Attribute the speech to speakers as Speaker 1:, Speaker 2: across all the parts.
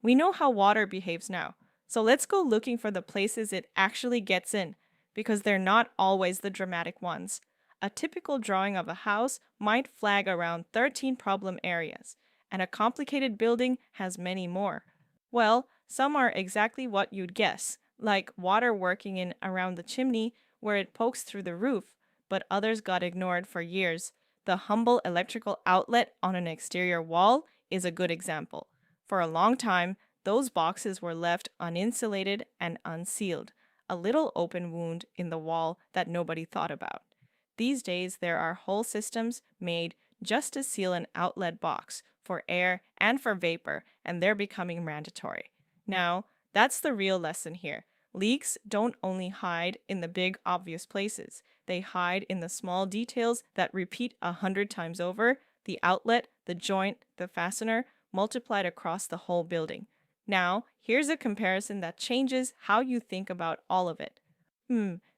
Speaker 1: We know how water behaves now, so let's go looking for the places it actually gets in, because they're not always the dramatic ones. A typical drawing of a house might flag around 13 problem areas, and a complicated building has many more. Well, some are exactly what you'd guess, like water working in around the chimney where it pokes through the roof, but others got ignored for years. The humble electrical outlet on an exterior wall is a good example. For a long time, those boxes were left uninsulated and unsealed, a little open wound in the wall that nobody thought about. These days, there are whole systems made just to seal an outlet box for air and for vapor, and they're becoming mandatory. Now, that's the real lesson here. Leaks don't only hide in the big, obvious places, they hide in the small details that repeat 100 times over: the outlet, the joint, the fastener, multiplied across the whole building. Now, here's a comparison that changes how you think about all of it.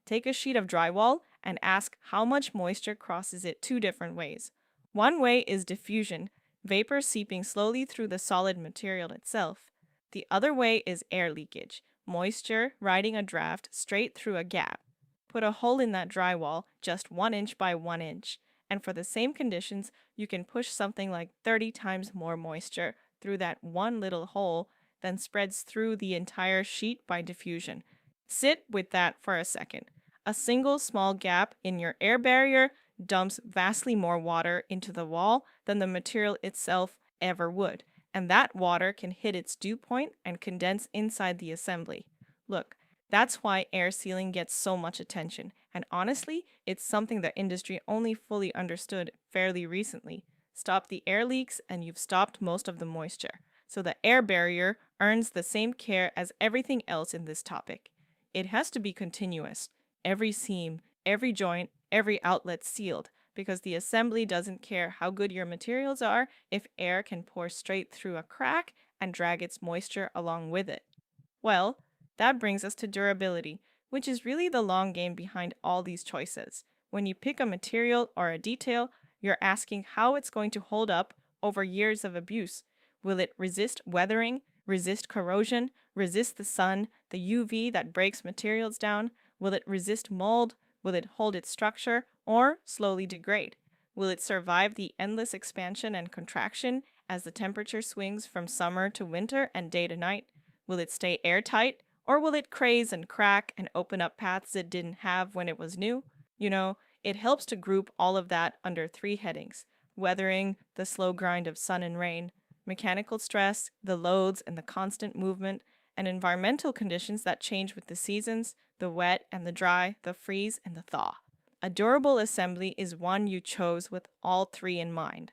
Speaker 1: Take a sheet of drywall and ask how much moisture crosses it two different ways. One way is diffusion, vapor seeping slowly through the solid material itself. The other way is air leakage, moisture riding a draft straight through a gap. Put a hole in that drywall just 1 inch by 1 inch, and for the same conditions, you can push something like 30 times more moisture through that one little hole than spreads through the entire sheet by diffusion. Sit with that for a second. A single small gap in your air barrier dumps vastly more water into the wall than the material itself ever would, and that water can hit its dew point and condense inside the assembly. Look, that's why air sealing gets so much attention, and honestly, it's something the industry only fully understood fairly recently. Stop the air leaks and you've stopped most of the moisture. So the air barrier earns the same care as everything else in this topic. It has to be continuous. Every seam, every joint, every outlet sealed, because the assembly doesn't care how good your materials are if air can pour straight through a crack and drag its moisture along with it. Well, that brings us to durability, which is really the long game behind all these choices. When you pick a material or a detail, you're asking how it's going to hold up over years of abuse. Will it resist weathering, resist corrosion, resist the sun, the UV that breaks materials down? Will it resist mold? Will it hold its structure or slowly degrade? Will it survive the endless expansion and contraction as the temperature swings from summer to winter and day to night? Will it stay airtight, or will it craze and crack and open up paths it didn't have when it was new? It helps to group all of that under three headings: weathering, the slow grind of sun and rain; mechanical stress, the loads and the constant movement; and environmental conditions that change with the seasons: the wet and the dry, the freeze and the thaw. A durable assembly is one you chose with all three in mind,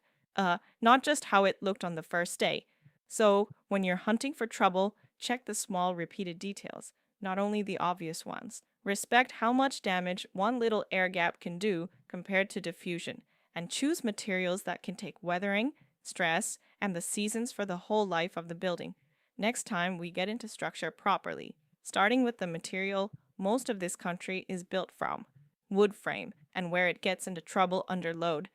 Speaker 1: not just how it looked on the first day. So, when you're hunting for trouble, check the small repeated details, not only the obvious ones. Respect how much damage one little air gap can do compared to diffusion, and choose materials that can take weathering, stress, and the seasons for the whole life of the building. Next time we get into structure properly, starting with the material most of this country is built from: wood frame, and where it gets into trouble under load,